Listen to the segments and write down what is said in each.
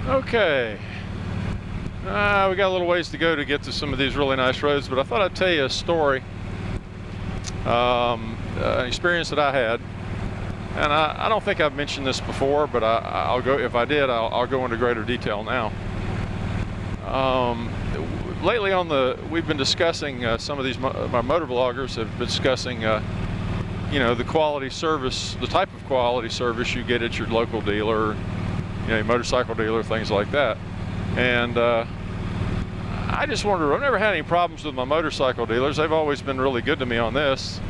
Okay. We got a little ways to go to get to some of these really nice roads, but I thought I'd tell you a story, an experience that I had. And I don't think I've mentioned this before, but I'll go, if I did, I'll go into greater detail now. Lately we've been discussing, some of these, my motor vloggers have been discussing, you know, the quality service, the type of quality service you get at your local dealer, you know, your motorcycle dealer, things like that. And I just wondered, I've never had any problems with my motorcycle dealers. They've always been really good to me on this.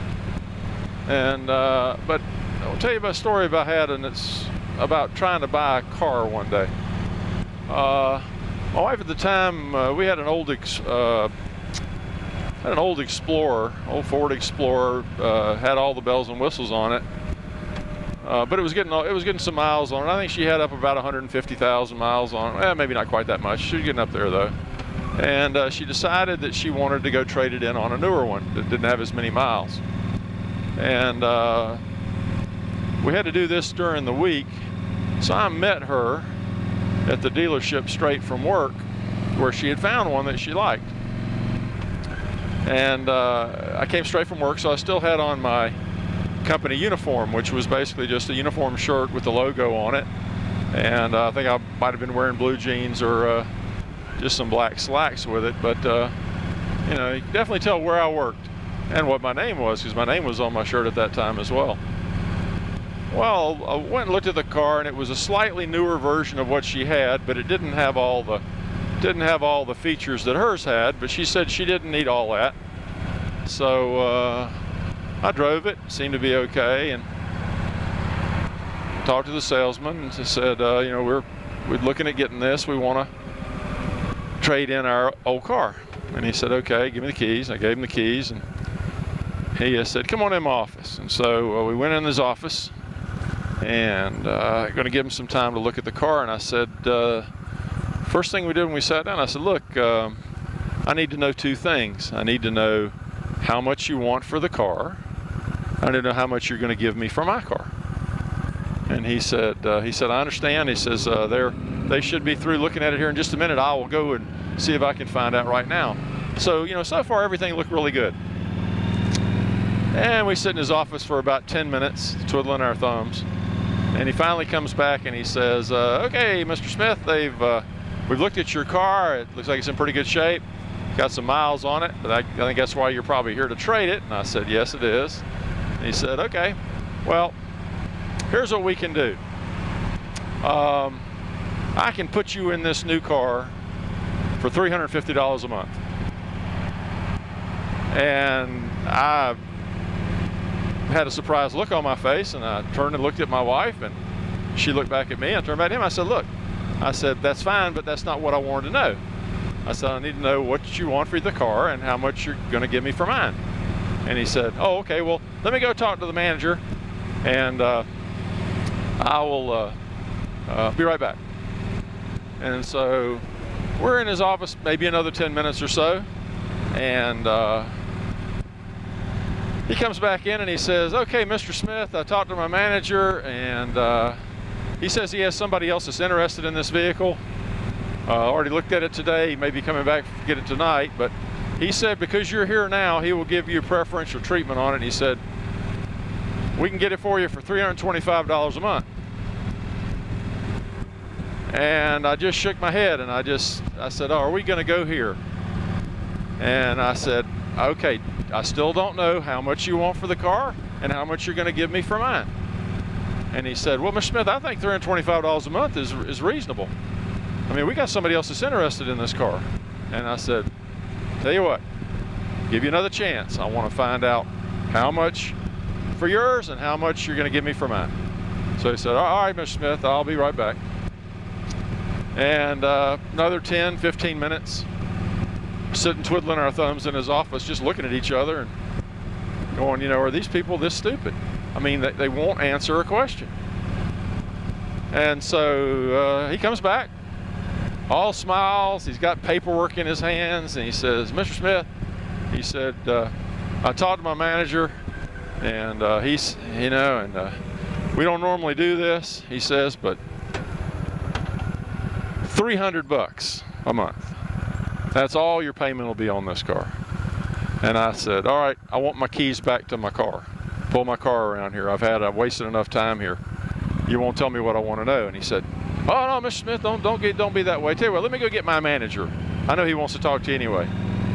And, but I'll tell you about a story I had, and it's about trying to buy a car one day. My wife at the time, we had an old Explorer, old Ford Explorer, had all the bells and whistles on it, but it was getting some miles on it. I think she had up about 150,000 miles on it. Maybe not quite that much. She was getting up there though, and she decided that she wanted to go trade it in on a newer one that didn't have as many miles. And we had to do this during the week, so I met her at the dealership straight from work, where she had found one that she liked. And I came straight from work, so I still had on my company uniform, which was basically just a uniform shirt with the logo on it. And I think I might have been wearing blue jeans or just some black slacks with it. But you know, you can definitely tell where I worked and what my name was, because my name was on my shirt at that time as well. Well, I went and looked at the car, and it was a slightly newer version of what she had, but it didn't have all the features that hers had. But she said she didn't need all that, so I drove it. Seemed to be okay, and talked to the salesman and said, you know, we're looking at getting this. We want to trade in our old car. And he said, okay, give me the keys. I gave him the keys, and he said, come on in my office. And so we went in his office, and going to give him some time to look at the car. And I said, first thing we did when we sat down, I said, look, I need to know two things. I need to know how much you want for the car. I need to know how much you're going to give me for my car. And he said, I understand. He says, they should be through looking at it here in just a minute. I will go and see if I can find out right now. So, you know, so far everything looked really good. And we sit in his office for about 10 minutes, twiddling our thumbs. And he finally comes back and he says, okay, Mr. Smith, we've looked at your car. It looks like it's in pretty good shape. Got some miles on it, but I think that's why you're probably here to trade it. And I said, yes, it is. And he said, okay, well, here's what we can do. I can put you in this new car for $350 a month. And I had a surprised look on my face, and I turned and looked at my wife, and she looked back at me. I turned back to him. I said, look, I said, that's fine, but that's not what I wanted to know. I said, I need to know what you want for the car and how much you're going to give me for mine. And he said, oh, okay, well, let me go talk to the manager, and I will be right back. And so we're in his office maybe another 10 minutes or so, and he comes back in and he says, okay, Mr. Smith, I talked to my manager, and he says he has somebody else that's interested in this vehicle. Already looked at it today. He may be coming back to get it tonight, but he said because you're here now, he will give you preferential treatment on it. And he said, we can get it for you for $325 a month. And I just shook my head, and I said, oh, are we going to go here? And I said, okay, I still don't know how much you want for the car and how much you're going to give me for mine. And he said, well, Mr. Smith, I think $325 a month is reasonable. I mean, we got somebody else that's interested in this car. And I said, tell you what, give you another chance. I want to find out how much for yours and how much you're going to give me for mine. So he said, all right, Mr. Smith, I'll be right back. And another 10, 15 minutes, sitting twiddling our thumbs in his office, just looking at each other and going, you know, are these people this stupid? I mean, they won't answer a question. And so he comes back, all smiles. He's got paperwork in his hands, and he says, Mr. Smith, he said, I talked to my manager, and he's, you know, and we don't normally do this, he says, but $300 a month. That's all your payment will be on this car. And I said, all right, I want my keys back to my car. Pull my car around here. I've wasted enough time here. You won't tell me what I want to know. And he said, oh no, Mr. Smith, don't be that way. Tell you what, let me go get my manager. I know he wants to talk to you anyway.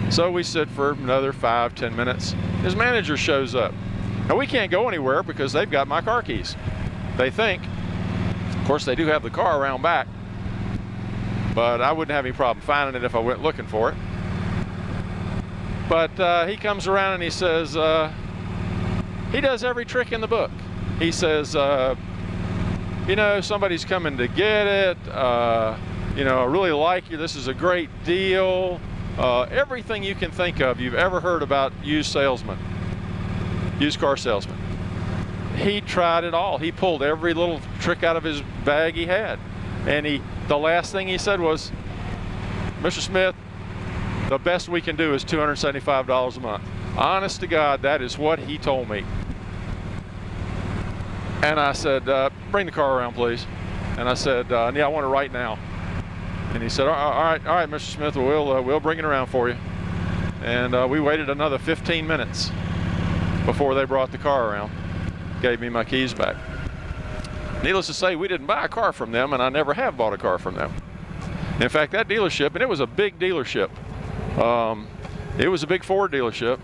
So we sit for another 5-10 minutes. His manager shows up. Now we can't go anywhere because they've got my car keys. They think. Of course, they do have the car around back, but I wouldn't have any problem finding it if I went looking for it. But he comes around and he says, he does every trick in the book. He says, you know, somebody's coming to get it. You know, I really like you. This is a great deal. Everything you can think of, you've ever heard about used car salesman. He tried it all. He pulled every little trick out of his bag he had. And the last thing he said was, Mr. Smith, the best we can do is $275 a month. Honest to God, that is what he told me. And I said, bring the car around, please. And I said, yeah, I want it right now. And he said, all right, Mr. Smith, we'll bring it around for you. And we waited another 15 minutes before they brought the car around, gave me my keys back. Needless to say, we didn't buy a car from them, and I never have bought a car from them. In fact, that dealership, and it was a big dealership. It was a big Ford dealership,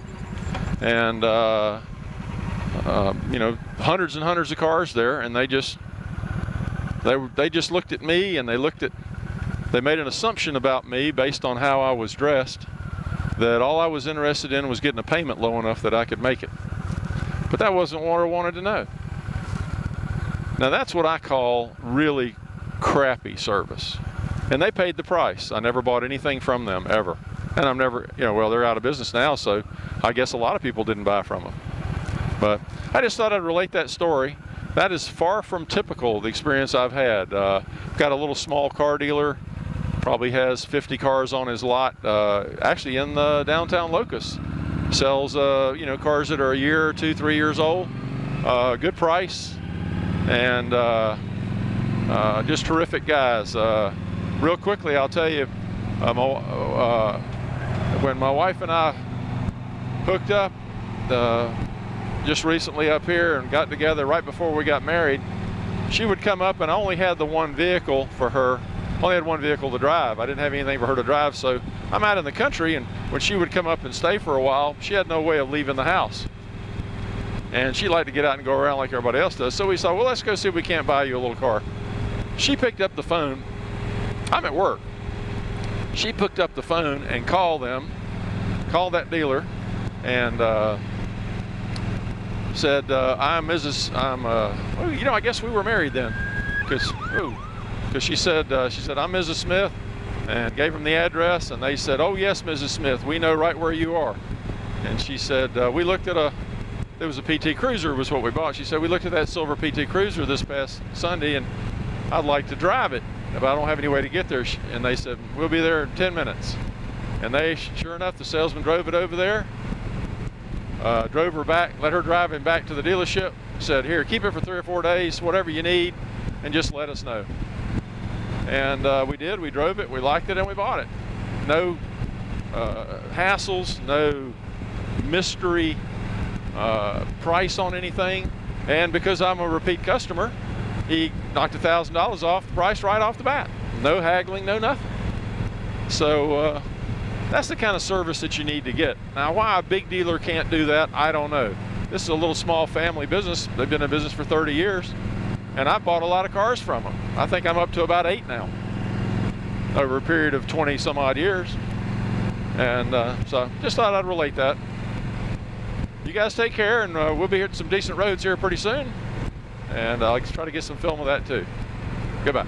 and you know, hundreds and hundreds of cars there, and they just looked at me, and they made an assumption about me based on how I was dressed, that all I was interested in was getting a payment low enough that I could make it. But that wasn't what I wanted to know. Now that's what I call really crappy service. And they paid the price. I never bought anything from them, ever. And I'm never, you know, well, they're out of business now, so I guess a lot of people didn't buy from them. But I just thought I'd relate that story. That is far from typical of the experience I've had. Got a little small car dealer, probably has 50 cars on his lot, actually in the downtown Locust. Sells, you know, cars that are a year or 2, 3 years old. Good price, and just terrific guys. Real quickly, I'll tell you, when my wife and I hooked up just recently up here and got together right before we got married, she would come up, and I only had the one vehicle for her. Only had one vehicle to drive. I didn't have anything for her to drive, so I'm out in the country, and when she would come up and stay for a while, she had no way of leaving the house. And she liked to get out and go around like everybody else does. So we thought, well, let's go see if we can't buy you a little car. She picked up the phone. I'm at work. She picked up the phone and called that dealer, and said, well, you know, I guess we were married then, because she said, I'm Mrs. Smith, and gave them the address, and they said, oh yes, Mrs. Smith, we know right where you are. And she said, we looked at it was a PT Cruiser was what we bought. She said, we looked at that silver PT Cruiser this past Sunday, and I'd like to drive it, but I don't have any way to get there. And they said, we'll be there in 10 minutes. And they, sure enough, the salesman drove it over there, drove her back, let her drive him back to the dealership, said, here, keep it for 3 or 4 days, whatever you need, and just let us know. And we did, we drove it, we liked it, and we bought it. No hassles, no mystery price on anything. And because I'm a repeat customer, he knocked $1,000 off the price right off the bat. No haggling, no nothing. So that's the kind of service that you need to get. Now, why a big dealer can't do that, I don't know. This is a little small family business. They've been in business for 30 years. And I've bought a lot of cars from them. I think I'm up to about 8 now, over a period of 20 some odd years. And so just thought I'd relate that. You guys take care, and we'll be hitting some decent roads here pretty soon. And I'll try to get some film of that too. Goodbye.